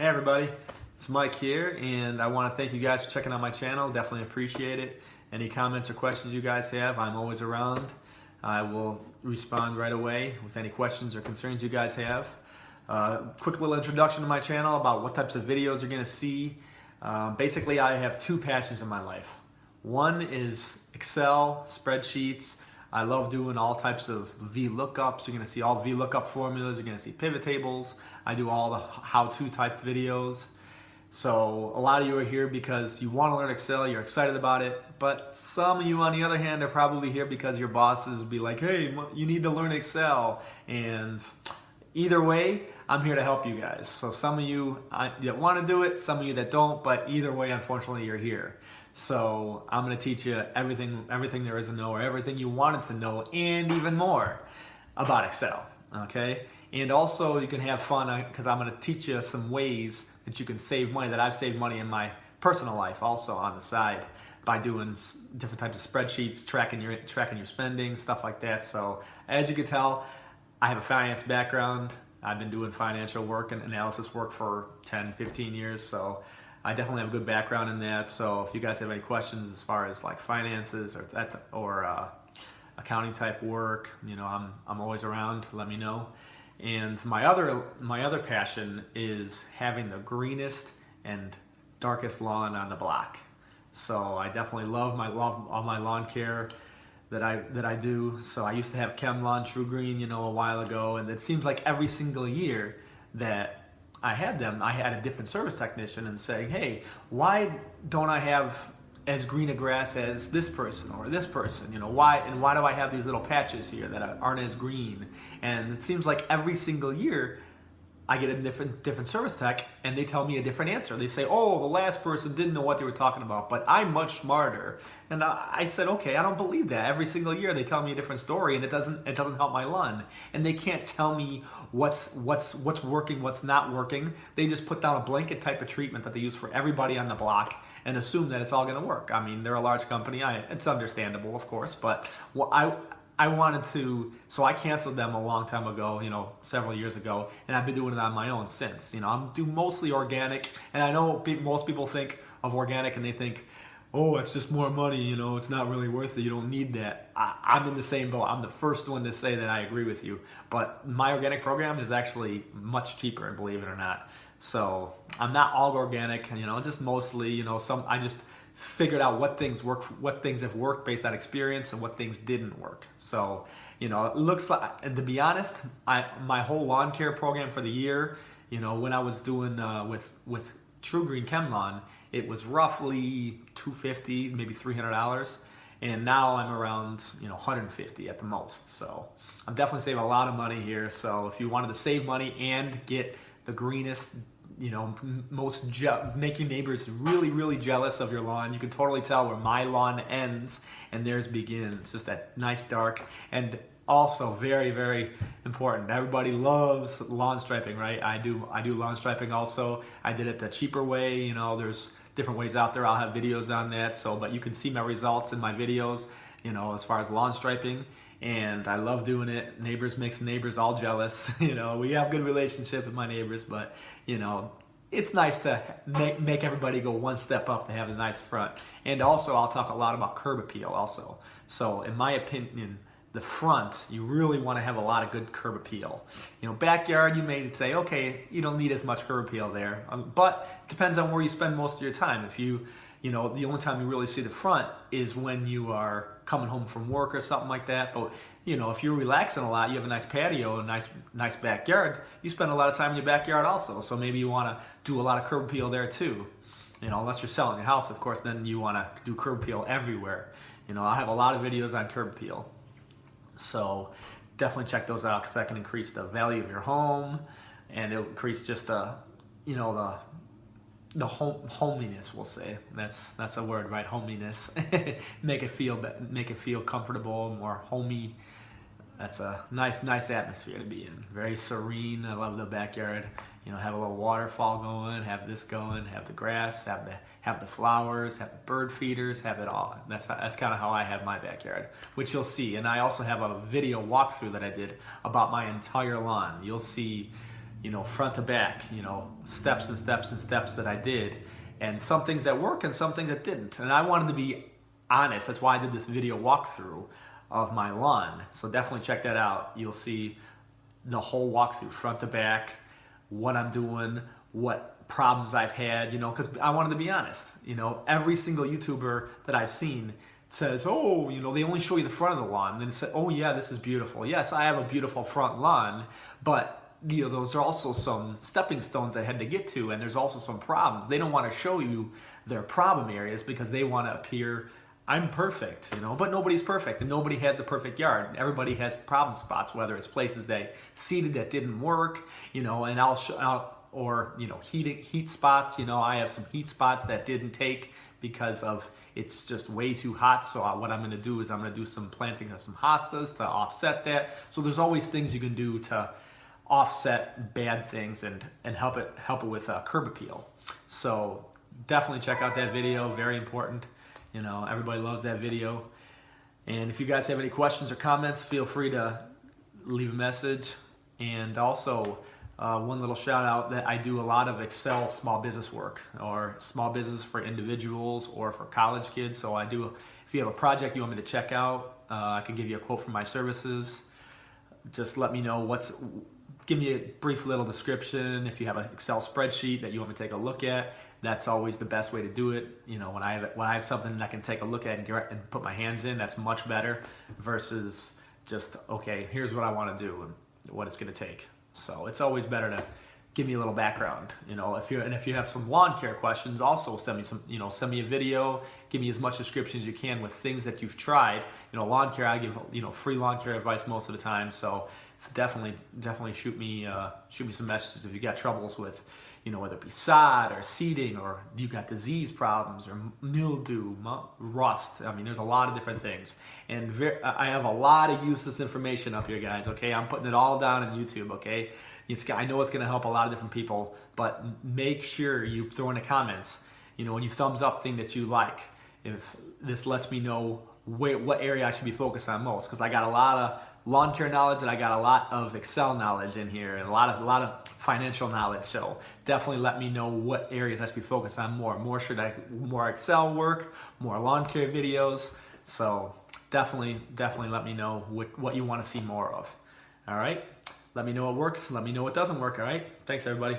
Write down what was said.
Hey everybody, it's Mike here, and I want to thank you guys for checking out my channel. Definitely appreciate it. Any comments or questions you guys have, I'm always around. I will respond right away with any questions or concerns you guys have. Quick little introduction to my channel about what types of videos you're going to see. Basically, I have two passions in my life. One is Excel, spreadsheets. I love doing all types of VLOOKUPs. You're going to see all VLOOKUP formulas. You're going to see pivot tables. I do all the how-to type videos. So a lot of you are here because you want to learn Excel, you're excited about it, but some of you on the other hand are probably here because your bosses be like, hey, you need to learn Excel. And either way, I'm here to help you guys. So some of you that want to do it, some of you that don't, but either way, unfortunately, you're here. So I'm going to teach you everything there is to know, or everything you wanted to know, and even more about Excel, okay? And also you can have fun because I'm going to teach you some ways that you can save money, that I've saved money in my personal life also on the side by doing different types of spreadsheets, tracking your spending, stuff like that. So as you can tell, I have a finance background. I've been doing financial work and analysis work for 10, 15 years. So I definitely have a good background in that. So if you guys have any questions as far as like finances or accounting type work, you know, I'm always around. Let me know. And my other passion is having the greenest and darkest lawn on the block. So I definitely love all my lawn care that I do. So I used to have ChemLawn True Green, you know, a while ago, and it seems like every single year that I had them, I had a different service technician and saying, hey, why don't I have as green a grass as this person or this person, you know, why do I have these little patches here that aren't as green? And it seems like every single year I get a different service tech and they tell me a different answer. They say, oh, the last person didn't know what they were talking about, but I'm much smarter. And I said, okay, I don't believe that. Every single year they tell me a different story, and it doesn't help my lawn. And they can't tell me what's working, what's not working. They just put down a blanket type of treatment that they use for everybody on the block and assume that it's all going to work. I mean, they're a large company. It's understandable, of course, but I wanted to, so I canceled them a long time ago, you know, several years ago, and I've been doing it on my own since. You know, I'm doing mostly organic, and I know most people think of organic and they think, oh, it's just more money, you know, it's not really worth it, you don't need that. I'm in the same boat. I'm the first one to say that I agree with you, but my organic program is actually much cheaper, believe it or not. So I'm not all organic, you know, just mostly, you know, I just figured out what things work, what things have worked based on experience, and what things didn't work. So, you know, it looks like, and to be honest, my whole lawn care program for the year, you know, when I was doing with True Green ChemLawn, it was roughly $250, maybe $300, and now I'm around, you know, $150 at the most. So I'm definitely saving a lot of money here. So if you wanted to save money and get the greenest, you know, make your neighbors really, really jealous of your lawn. You can totally tell where my lawn ends and theirs begins. Just that nice dark. And also very, very important, everybody loves lawn striping, right? I do lawn striping also. I did it the cheaper way. You know, there's different ways out there. I'll have videos on that. So, but you can see my results in my videos, you know, as far as lawn striping. And I love doing it. Neighbors makes neighbors all jealous. You know, we have a good relationship with my neighbors, but you know, it's nice to make everybody go one step up to have a nice front. And also, I'll talk a lot about curb appeal also. So in my opinion, the front, you really want to have a lot of good curb appeal. You know, backyard, you may say, okay, you don't need as much curb appeal there. But it depends on where you spend most of your time. If you know, the only time you really see the front is when you are coming home from work or something like that. But, you know, if you're relaxing a lot, you have a nice patio, a nice backyard, you spend a lot of time in your backyard also. So maybe you want to do a lot of curb appeal there too. You know, unless you're selling your house, of course, then you want to do curb appeal everywhere. You know, I have a lot of videos on curb appeal. So definitely check those out because that can increase the value of your home, and it'll increase just the, you know, the homeliness, we'll say. That's a word, right? Homeliness. make it feel comfortable, more homey. That's a nice atmosphere to be in. Very serene. I love the backyard. You know, have a little waterfall going, have this going, have the grass, have the flowers, have the bird feeders, have it all. That's kind of how I have my backyard, which you'll see. And I also have a video walkthrough that I did about my entire lawn. You'll see front to back, steps and steps and steps that I did, and some things that work and some things that didn't. And I wanted to be honest. That's why I did this video walkthrough of my lawn. So definitely check that out. You'll see the whole walkthrough, front to back, what I'm doing, what problems I've had, because I wanted to be honest. Every single YouTuber that I've seen says, oh, they only show you the front of the lawn, and then say, oh yeah, this is beautiful. Yes, I have a beautiful front lawn, but those are also some stepping stones I had to get to, and there's also some problems. They don't want to show you their problem areas because they want to appear, I'm perfect, but nobody's perfect, and nobody has the perfect yard. Everybody has problem spots, whether it's places they seeded that didn't work, and I'll show, or heat spots. I have some heat spots that didn't take because of it's just way too hot. So what I'm going to do is I'm going to do some planting of some hostas to offset that. So there's always things you can do to offset bad things and help it with curb appeal. So definitely check out that video. Very important. Everybody loves that video. And if you guys have any questions or comments, feel free to leave a message. And also, one little shout out that I do a lot of Excel small business work, or small business for individuals or for college kids. So I do, if you have a project you want me to check out, I can give you a quote for my services. Just let me know give me a brief little description. If you have an Excel spreadsheet that you want me to take a look at, that's always the best way to do it. When I have something that I can take a look at and put my hands in, that's much better versus just, okay, here's what I want to do and what it's going to take. So it's always better to give me a little background. If you have some lawn care questions, also send me send me a video. Give me as much description as you can with things that you've tried. Lawn care, I give free lawn care advice most of the time. So definitely shoot me some messages if you got troubles with whether it be sod or seeding, or you got disease problems or mildew, rust. I mean, there's a lot of different things, and I have a lot of useless information up here, guys. Okay, I'm putting it all down on YouTube. Okay, I know it's going to help a lot of different people, but make sure you throw in the comments, when you thumbs up thing that you like. If this lets me know what area I should be focused on most, because I got a lot of lawn care knowledge and I got a lot of Excel knowledge in here and a lot of financial knowledge. So definitely let me know what areas I should be focused on more. More Excel work, more lawn care videos. So definitely let me know what you want to see more of. All right. Let me know what works. Let me know what doesn't work. All right. Thanks, everybody.